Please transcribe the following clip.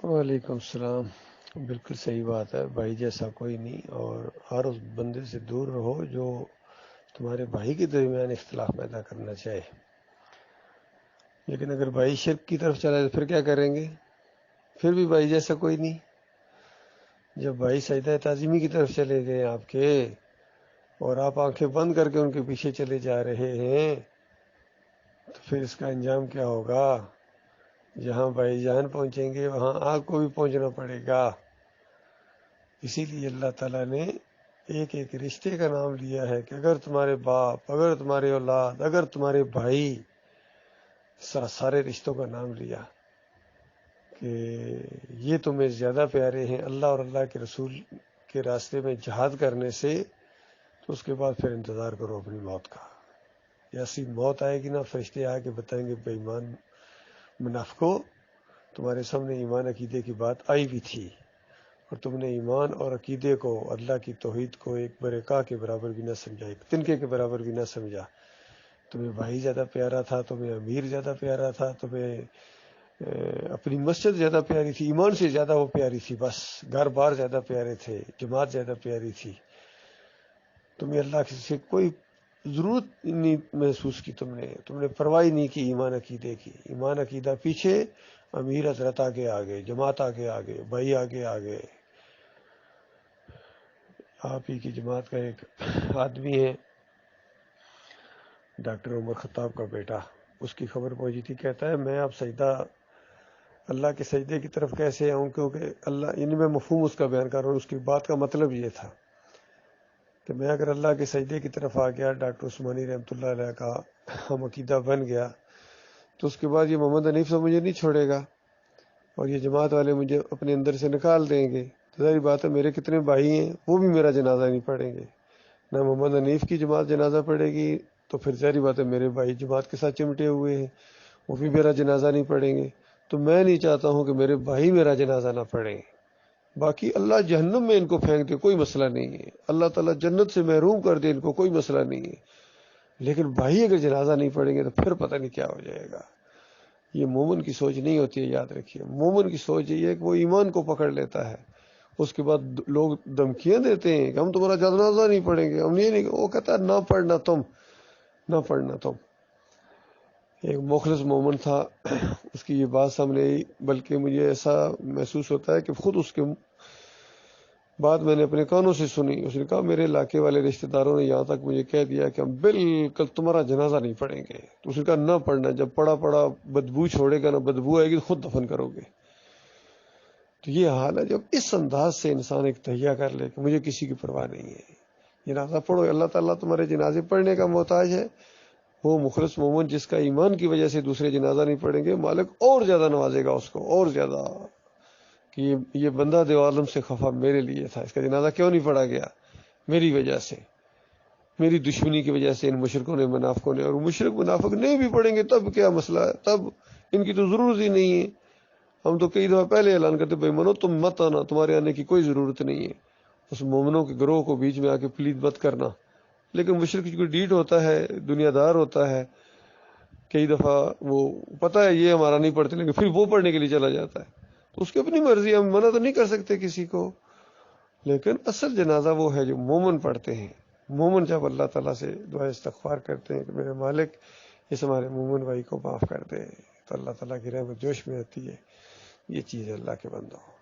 وعلیکم السلام۔ بالکل صحیح بات ہے، بھائی جیسا کوئی نہیں، اور ہر اس بندے سے دور رہو جو تمہارے بھائی کے درمیان اختلاف پیدا کرنا چاہے۔ لیکن اگر بھائی شرک کی طرف چلا تو پھر کیا کریں گے؟ پھر بھی بھائی جیسا کوئی نہیں۔ جب بھائی سجدہ تعظیمی کی طرف چلے گئے آپ کے، اور آپ آنکھیں بند کر کے ان کے پیچھے چلے جا رہے ہیں، تو پھر اس کا انجام کیا ہوگا؟ جہاں بھائی جان پہنچیں گے وہاں آپ کو بھی پہنچنا پڑے گا۔ اسی لیے اللہ تعالیٰ نے ایک ایک رشتے کا نام لیا ہے کہ اگر تمہارے باپ، اگر تمہارے اولاد، اگر تمہارے بھائی، سارے رشتوں کا نام لیا کہ یہ تمہیں زیادہ پیارے ہیں اللہ اور اللہ کے رسول کے راستے میں جہاد کرنے سے، تو اس کے بعد پھر انتظار کرو اپنی موت کا۔ ایسی موت آئے گی نا، فرشتے آ کے بتائیں گے بے ایمان منافقو، تمہارے سامنے ایمان عقیدے کی بات آئی بھی تھی، اور تم نے ایمان اور عقیدے کو، اللہ کی توحید کو ایک برکا کے برابر بھی نہ سمجھا، ایک تنکے کے برابر بھی نہ سمجھا۔ تمہیں بھائی زیادہ پیارا تھا، تمہیں امیر زیادہ پیارا تھا، تمہیں اپنی مسجد زیادہ پیاری تھی، ایمان سے زیادہ وہ پیاری تھی، بس گھر بار زیادہ پیارے تھے، جماعت زیادہ پیاری تھی۔ تمہیں اللہ سے کوئی ضرورت نہیں محسوس کی، تم نے پرواہ نہیں کی ایمان عقیدے کی۔ ایمان عقیدہ پیچھے، امیر حضرت آگے آگے، جماعت آگے آگے، بھائی آگے آگے۔ آپ ہی کی جماعت کا ایک آدمی ہے، ڈاکٹر عمر خطاب کا بیٹا، اس کی خبر پہنچی تھی، کہتا ہے میں اب سجدہ، اللہ کے سجدے کی طرف کیسے آؤں، کیونکہ اللہ، یعنی میں مفہوم اس کا بیان کر رہا ہوں، اس کی بات کا مطلب یہ تھا کہ میں اگر اللہ کے سجدے کی طرف آ گیا، ڈاکٹر عثمانی رحمۃ اللہ علیہ کا ہم عقیدہ بن گیا، تو اس کے بعد یہ محمد حنیف سے مجھے نہیں چھوڑے گا، اور یہ جماعت والے مجھے اپنے اندر سے نکال دیں گے۔ تو ظاہر بات ہے میرے کتنے بھائی ہیں وہ بھی میرا جنازہ نہیں پڑھیں گے، نہ محمد حنیف کی جماعت جنازہ پڑھے گی، تو پھر ظاہر بات ہے میرے بھائی جماعت کے ساتھ چمٹے ہوئے ہیں، وہ بھی میرا جنازہ نہیں پڑھیں گے۔ تو میں نہیں چاہتا ہوں کہ میرے بھائی میرا جنازہ نہ پڑھیں۔ باقی اللہ جہنم میں ان کو پھینک دے کوئی مسئلہ نہیں ہے، اللہ تعالیٰ جنت سے محروم کر دے ان کو، کوئی مسئلہ نہیں ہے، لیکن بھائی اگر جنازہ نہیں پڑھیں گے تو پھر پتہ نہیں کیا ہو جائے گا۔ یہ مومن کی سوچ نہیں ہوتی ہے، یاد رکھیے۔ مومن کی سوچ یہ ہے کہ وہ ایمان کو پکڑ لیتا ہے، اس کے بعد لوگ دھمکیاں دیتے ہیں کہ ہم تمہارا جنازہ نہیں پڑھیں گے، ہم یہ نہیں، وہ کہتا ہے نہ پڑھنا تم، نہ پڑھنا تم۔ ایک مخلص مومن تھا، اس کی یہ بات سامنے آئی، بلکہ مجھے ایسا محسوس ہوتا ہے کہ خود اس کے بات میں نے اپنے کانوں سے سنی۔ اس نے کہا میرے علاقے والے رشتہ داروں نے یہاں تک مجھے کہہ دیا کہ ہم بالکل تمہارا جنازہ نہیں پڑھیں گے۔ تو اس نے کہا نہ پڑھنا، جب پڑا بدبو چھوڑے گا، نہ بدبو آئے گی تو خود دفن کرو گے۔ تو یہ حال ہے جب اس انداز سے انسان ایک تہیہ کر لے کہ مجھے کسی کی پرواہ نہیں ہے، جنازہ پڑھو، اللہ تعالیٰ تمہارے جنازے پڑھنے کا محتاج ہے۔ وہ مخلص مومن جس کا ایمان کی وجہ سے دوسرے جنازہ نہیں پڑھیں گے، مالک اور زیادہ نوازے گا اس کو، اور زیادہ، کہ یہ بندہ دیو عالم سے خفا میرے لیے تھا، اس کا جنازہ کیوں نہیں پڑھا گیا؟ میری وجہ سے، میری دشمنی کی وجہ سے ان مشرکوں نے، منافقوں نے، اور مشرک منافق نہیں بھی پڑھیں گے تب کیا مسئلہ ہے، تب ان کی تو ضرورت ہی نہیں ہے۔ ہم تو کئی دفعہ پہلے اعلان کرتے بھائی منو تم مت آنا، تمہارے آنے کی کوئی ضرورت نہیں ہے، اس مومنوں کے گروہ کو بیچ میں آ کے پلیت مت کرنا۔ لیکن مشرک کوئی ڈیٹ ہوتا ہے، دنیا دار ہوتا ہے، کئی دفعہ وہ پتہ ہے یہ ہمارا نہیں پڑھتے، لیکن پھر وہ پڑھنے کے لیے چلا جاتا ہے، تو اس کی اپنی مرضی، ہم منع تو نہیں کر سکتے کسی کو۔ لیکن اصل جنازہ وہ ہے جو مومن پڑھتے ہیں۔ مومن جب اللہ تعالیٰ سے دعا استغفار کرتے ہیں کہ میرے مالک اس ہمارے مومن بھائی کو معاف کر دے، تو اللہ تعالیٰ کی رحمت جوش میں آتی ہے۔ یہ چیز ہے اللہ کے بندوں۔